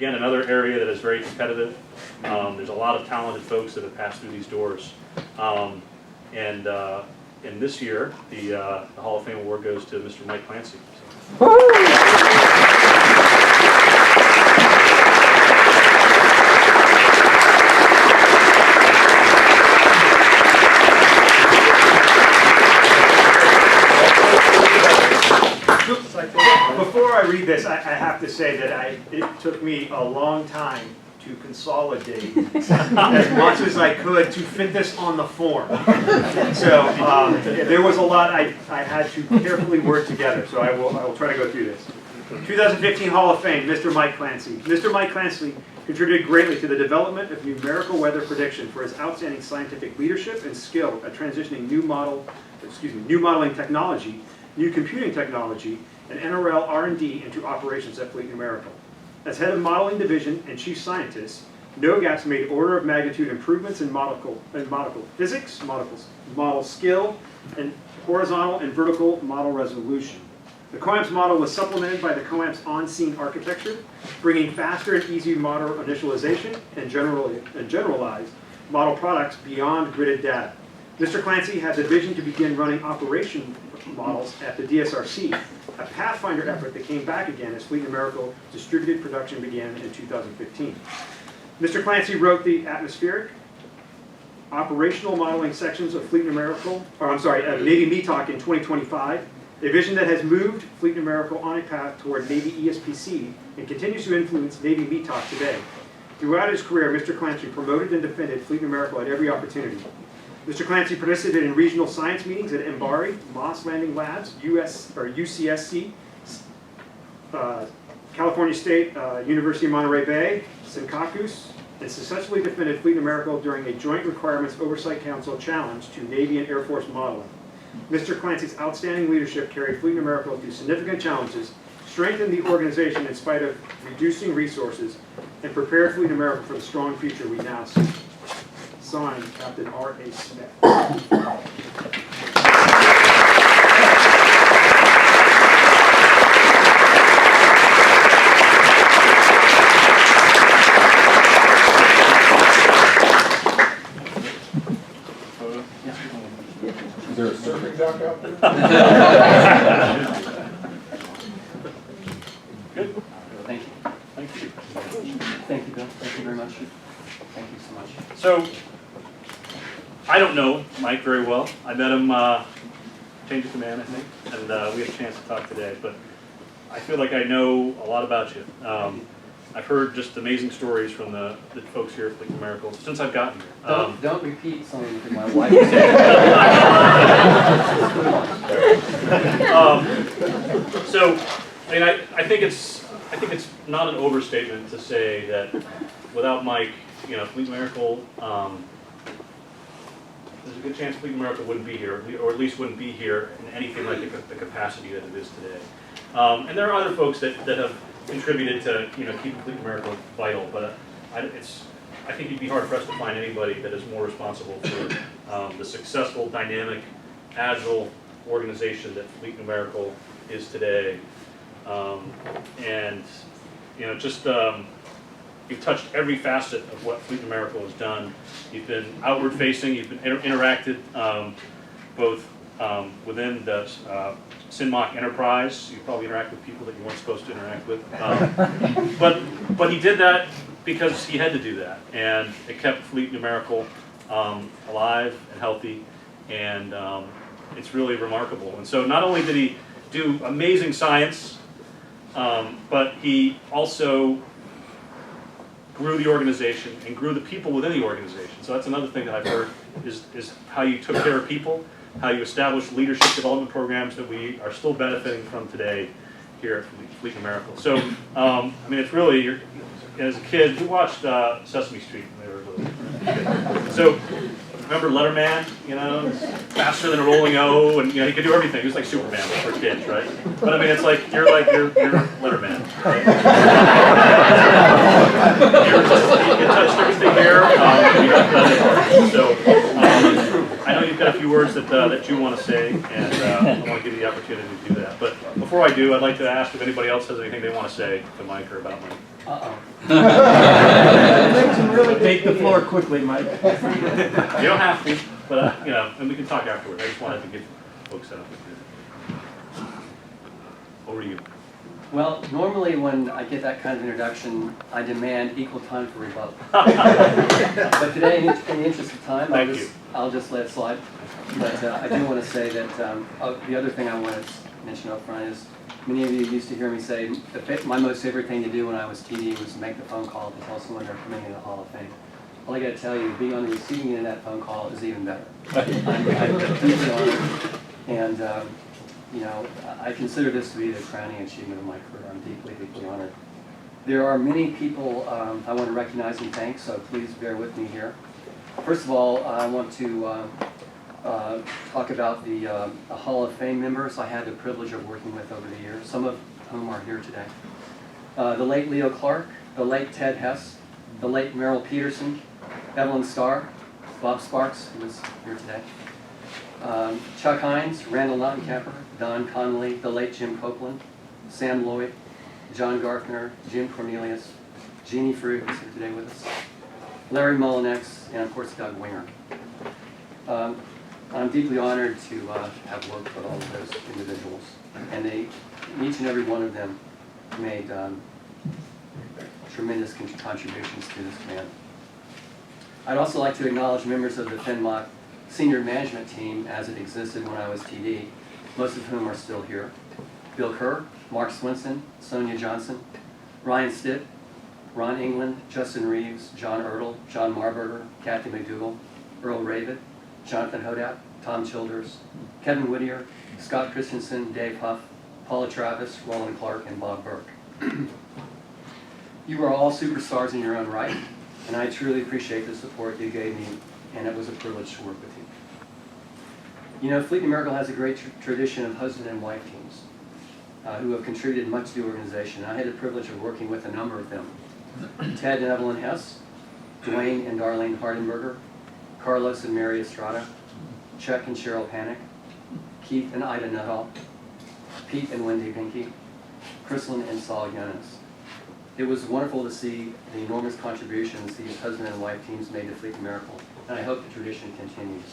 again, another area that is very competitive. There's a lot of talented folks that have passed through these doors. And this year, the Hall of Fame award goes to Mr. Mike Clancy. Before I read this, I have to say that it took me a long time to consolidate as much as I could to fit this on the form. So there was a lot I had to carefully work together, so I will try to go through this. 2015 Hall of Fame, Mr. Mike Clancy. Mr. Mike Clancy contributed greatly to the development of numerical weather prediction for his outstanding scientific leadership and skill at transitioning new modeling technology, new computing technology, and NRL R&D into operations at Fleet Numerical. As head of modeling division and chief scientist, NOGAPS made order of magnitude improvements in model physics, model skill, and horizontal and vertical model resolution. The COAMPS model was supplemented by the COAMPS on-scene architecture, bringing faster and easier model initialization and generalized model products beyond gridded data. Mr. Clancy had the vision to begin running operation models at the DSRC, a pathfinder effort that came back again as Fleet Numerical distributed production began in 2015. Mr. Clancy wrote the atmospheric, operational modeling sections of Fleet Numerical, Navy METOC in 2025, a vision that has moved Fleet Numerical on a path toward Navy ESPC and continues to influence Navy METOC today. Throughout his career, Mr. Clancy promoted and defended Fleet Numerical at every opportunity. Mr. Clancy participated in regional science meetings at MBARI, Moss Landing Labs, UCSC, California State University of Monterey Bay, Senkakus, and successfully defended Fleet Numerical during a Joint Requirements Oversight Council challenge to Navy and Air Force modeling. Mr. Clancy's outstanding leadership carried Fleet Numerical through significant challenges, strengthened the organization in spite of reducing resources, and prepared Fleet Numerical for the strong future we now see. Signed, Captain R.A. Smith. Is there a surfing dock out there? Good. Thank you. Thank you. Thank you, Bill. Thank you very much. Thank you so much. So, I don't know Mike very well. I met him change of command, I think, and we had a chance to talk today. But I feel like I know a lot about you. I've heard just amazing stories from the folks here at Fleet Numerical since I've gotten here. Don't repeat something that my wife said. So, I mean, I think it's not an overstatement to say that without Mike, you know, Fleet Numerical, there's a good chance Fleet Numerical wouldn't be here, or at least wouldn't be here in anything like the capacity that it is today. And there are other folks that have contributed to, you know, keeping Fleet Numerical vital, but I think you'd be hard pressed to find anybody that is more responsible for the successful, dynamic, agile organization that Fleet Numerical is today. And you know, just you've touched every facet of what Fleet Numerical has done. You've been outward facing, you've been interacted both within the FNMOC enterprise. You probably interact with people that you weren't supposed to interact with. But he did that because he had to do that. And it kept Fleet Numerical alive and healthy. And it's really remarkable. And so not only did he do amazing science, but he also grew the organization and grew the people within the organization. So that's another thing that I've heard is how you took care of people, how you established leadership development programs that we are still benefiting from today here at Fleet Numerical. So, I mean, it's really, as a kid, who watched Sesame Street when they were little? So, remember Letterman, you know, faster than a rolling O, and you know, he could do everything. He was like Superman for kids, right? But I mean, it's like you're Letterman. Right? You touched everything here. I know you've got a few words that you want to say, and I want to give you the opportunity to do that. But before I I do, I'd like to ask if anybody else has anything they want to say to Mike or about Mike. Take the floor quickly, Mike. You don't have to, but you know, and we can talk afterward. I just wanted to give folks set up with you. Over to you. Well, normally when I get that kind of introduction, I demand equal time for rebuttal. But today, in the interest of time, I'll just let it slide. But I do want to say that the other thing I want to mention up front is many of you used to hear me say my most favorite thing to do when I was TD was make the phone call to tell someone they're coming into the Hall of Fame. All I got to tell you, being on the receiving end of that phone call is even better. I'm deeply honored, and you know, I consider this to be the crowning achievement of my career. I'm deeply, deeply honored. There are many people I want to recognize and thank, so please bear with me here. First of all, I want to talk about the Hall of Fame members I had the privilege of working with over the years, some of whom are here today. The late Leo Clark, the late Ted Hess, the late Merrill Peterson, Evelyn Starr, Bob Sparks, who is here today, Chuck Hines, Randall Nottenkapper, Don Connolly, the late Jim Copeland, Sam Lloyd, John Garfner, Jim Cornelius, Jeannie Fruit, who's here today with us, Larry Mullinex, and of course Doug Winger. I'm deeply honored to have worked with all of those individuals, and each and every one of them made tremendous contributions to this command. I'd also like to acknowledge members of the FNMOC senior management team as it existed when I was TD, most of whom are still here. Bill Kerr, Mark Swinson, Sonia Johnson, Ryan Stitt, Ron England, Justin Reeves, John Ertl, John Marburger, Kathy McDougall, Earl Ravid, Jonathan Hodat, Tom Childers, Kevin Whittier, Scott Christensen, Dave Huff, Paula Travis, Roland Clark, and Bob Burke. You are all superstars in your own right, and I truly appreciate the support you gave me, and it was a privilege to work with you. You know, Fleet Numerical has a great tradition of husband and wife teams who have contributed much to the organization. I had the privilege of working with a number of them. Ted and Evelyn Hess, Dwayne and Darlene Hardenberger, Carlos and Mary Estrada, Chuck and Cheryl Panic, Keith and Ida Nuttall, Pete and Wendy Binky, Chrislyn and Saul Yanis. It was wonderful to see the enormous contributions these husband and wife teams made to Fleet Numerical, and I hope the tradition continues.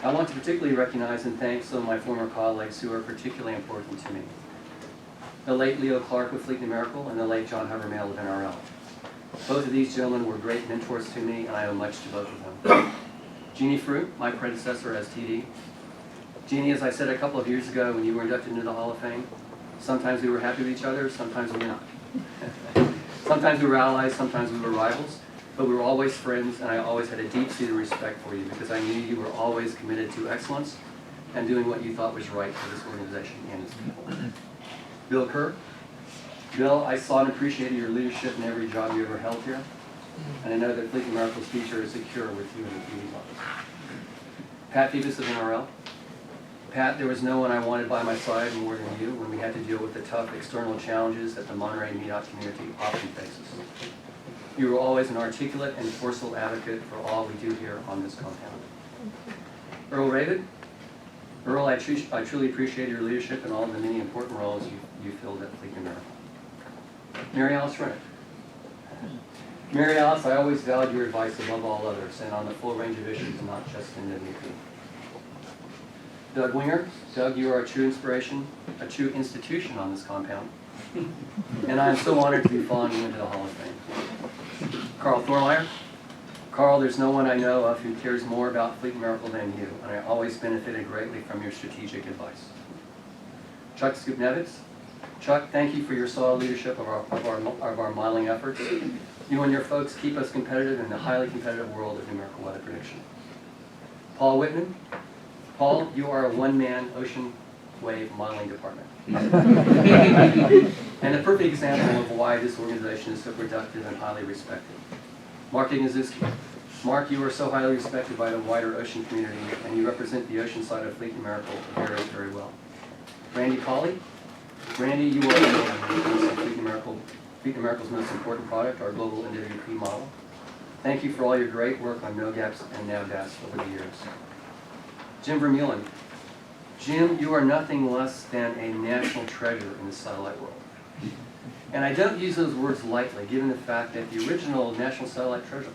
I want to particularly recognize and thank some of my former colleagues who are particularly important to me. The late Leo Clark of Fleet Numerical and the late John Habermail of NRL. Both of these gentlemen were great mentors to me, and I owe much to both of them. Jeannie Fruit, my predecessor as TD. Jeannie, as I said a couple of years ago when you were inducted into the Hall of Fame, sometimes we were happy with each other, sometimes we were not. Sometimes we were allies, sometimes we were rivals, but we were always friends, and I always had a deep-seated respect for you because I knew you were always committed to excellence and doing what you thought was right for this organization and its people. Bill Kerr. Bill, I saw and appreciated your leadership in every job you ever held here, and I know that Fleet Numerical's future is secure with you in the TD's office. Pat Phoebus of NRL. Pat, there was no one I wanted by my side more than you when we had to deal with the tough external challenges that the Monterey MEDOT community often faces. You were always an articulate and forceful advocate for all we do here on this compound. Earl Ravid. Earl, I truly appreciate your leadership and all the many important roles you filled at Fleet Numerical. Mary Alice Rennick. Mary Alice, I always valued your advice above all others and on the full range of issues, not just in WP. Doug Winger. Doug, you are a true inspiration, a true institution on this compound. And I am so honored to be following you into the Hall of Fame. Carl Thormeyer. Carl, there's no one I know of who cares more about Fleet Numerical than you, and I always benefited greatly from your strategic advice. Chuck Skupnevitz. Chuck, thank you for your solid leadership of our modeling efforts. You and your folks keep us competitive in the highly competitive world of numerical weather prediction. Paul Whitman. Paul, you are a one-man ocean wave modeling department. And a perfect example of why this organization is so productive and highly respected. Mark Ignazuski. Mark, you are so highly respected by the wider ocean community, and you represent the ocean side of Fleet Numerical very, very well. Randy Colley. Randy, you are a man when it comes to Fleet Numerical's most important product, our global NWP model. Thank you for all your great work on NOGAPS and NAVDAS over the years. Jim Vermeulen. Jim, you are nothing less than a national treasure in the satellite world. And I don't use those words lightly, given the fact that the original National Treasure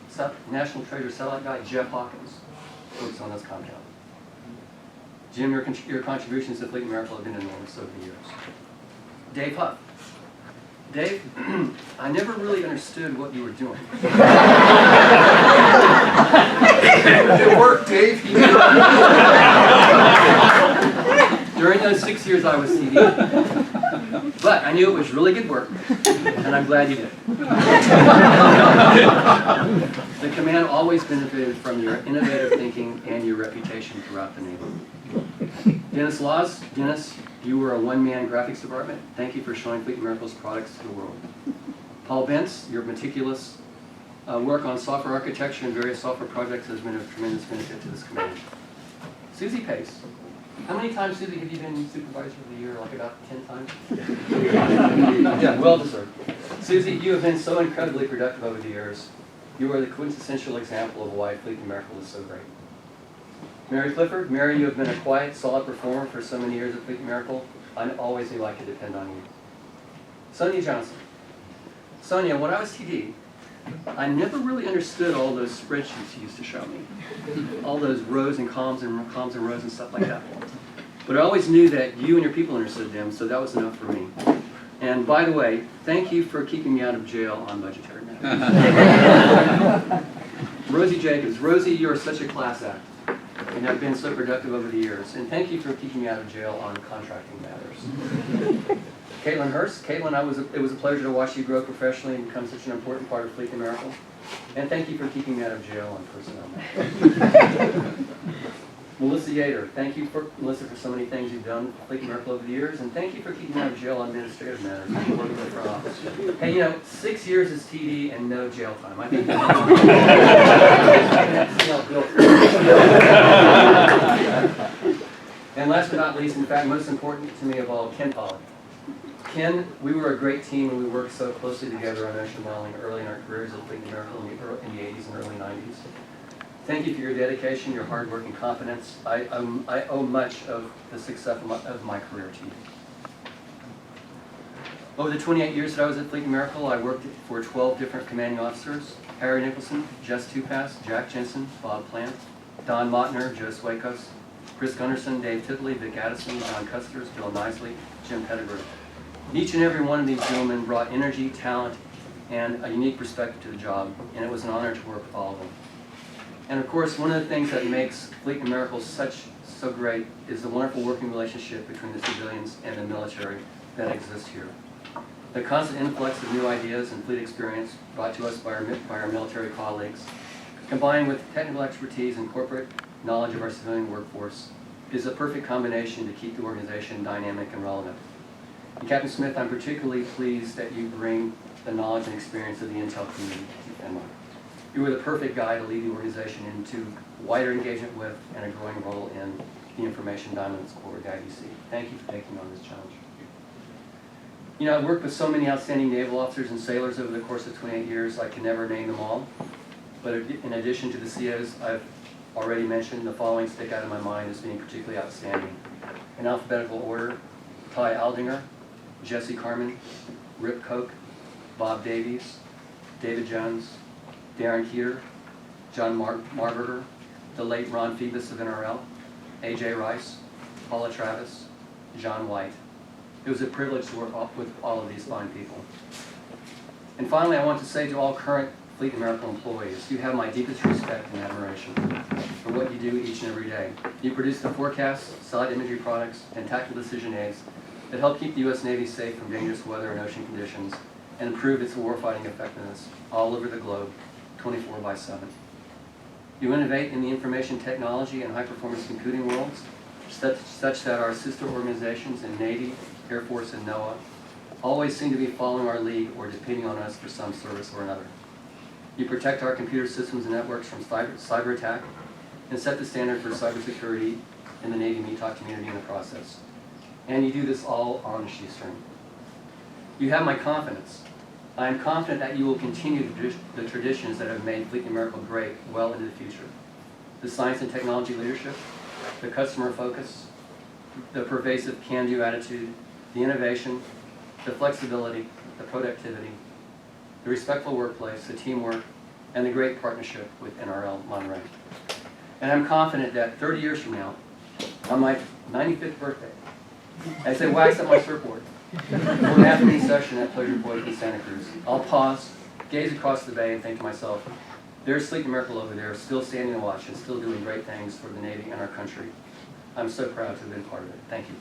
satellite guy, Jeff Hawkins, works on this compound. Jim, your contributions to Fleet Numerical have been enormous over the years. Dave Huff. Dave, I never really understood what you were doing. It worked, Dave. During those 6 years I was CD. But I knew it was really good work, and I'm glad you did. The command always benefited from your innovative thinking and your reputation throughout the Navy. Dennis Laws, Dennis, you were a one-man graphics department. Thank you for showing Fleet Numerical's products to the world. Paul Bentz, your meticulous work on software architecture and various software projects has been of tremendous benefit to this command. Susie Pace. How many times, Susie, have you been supervisor of the year? Like about 10 times? Yeah, well deserved. Susie, you have been so incredibly productive over the years. You are the quintessential example of why Fleet Numerical is so great. Mary Clifford, Mary, you have been a quiet, solid performer for so many years at Fleet Numerical. I always knew I could depend on you. Sonia Johnson. Sonia, when I was TD, I never really understood all those spreadsheets you used to show me. All those rows and columns and rows and stuff like that. But I always knew that you and your people understood them, so that was enough for me. And by the way, thank you for keeping me out of jail on budgetary matters. Rosie Jacobs. Rosie, you are such a class act and have been so productive over the years. And thank you for keeping me out of jail on contracting matters. Caitlin Hurst. Caitlin, it was a pleasure to watch you grow professionally and become such an important part of Fleet Numerical. And thank you for keeping me out of jail on personnel matters. Melissa Yater. Thank you, Melissa, for so many things you've done for Fleet Numerical over the years. And thank you for keeping me out of jail on administrative matters. Working in the front office. Hey, you know, 6 years is TD and no jail time. I think And last but not least, in fact, most important to me of all, Ken Pollack. Ken, we were a great team and we worked so closely together on ocean modeling early in our careers at Fleet Numerical in the 80s and early 90s. Thank you for your dedication, your hard work, and confidence. I owe much of the success of my career to you. Over the 28 years that I was at Fleet Numerical, I worked for 12 different commanding officers: Harry Nicholson, Jess Tupass, Jack Jensen, Bob Plant, Don Motner, Joe Swakos, Chris Gunderson, Dave Tipley, Vic Addison, John Custers, Bill Nisley, Jim Pettigrew. Each and every one of these gentlemen brought energy, talent, and a unique perspective to the job, and it was an honor to work with all of them. And of course, one of the things that makes Fleet Numerical so great is the wonderful working relationship between the civilians and the military that exists here. The constant influx of new ideas and fleet experience brought to us by our military colleagues, combined with technical expertise and corporate knowledge of our civilian workforce, is a perfect combination to keep the organization dynamic and relevant. And Captain Smith, I'm particularly pleased that you bring the knowledge and experience of the intel community to FNMOC. You were the perfect guy to lead the organization into wider engagement with and a growing role in the information dominance core of the IDC. Thank you for taking on this challenge. You know, I've worked with so many outstanding naval officers and sailors over the course of 28 years, I can never name them all. But in addition to the COs I've already mentioned, the following stick out in my mind as being particularly outstanding. In alphabetical order: Ty Aldinger, Jesse Carmen, Rip Koch, Bob Davies, David Jones, Darren Keeter, John Marburger, the late Ron Phoebus of NRL, A.J. Rice, Paula Travis, John White. It was a privilege to work with all of these fine people. And finally, I want to say to all current Fleet Numerical employees, you have my deepest respect and admiration for what you do each and every day. You produce the forecasts, satellite imagery products, and tactical decision aids that help keep the U.S. Navy safe from dangerous weather and ocean conditions and improve its warfighting effectiveness all over the globe, 24/7. You innovate in the information technology and high-performance computing worlds such that our sister organizations in Navy, Air Force, and NOAA always seem to be following our lead or depending on us for some service or another. You protect our computer systems and networks from cyber attack and set the standard for cybersecurity in the Navy METOC community in the process. And you do this all on the shoestring. You have my confidence. I am confident that you will continue the traditions that have made Fleet Numerical great well into the future. The science and technology leadership, the customer focus, the pervasive can-do attitude, the innovation, the flexibility, the productivity, the respectful workplace, the teamwork, and the great partnership with NRL Monterey. And I'm confident that 30 years from now, on my 95th birthday, as I wax up my surfboard for an afternoon session at Pleasure Point in Santa Cruz, I'll pause, gaze across the bay, and think to myself, there's Fleet Numerical over there, still standing to watch and still doing great things for the Navy and our country. I'm so proud to have been part of it. Thank you.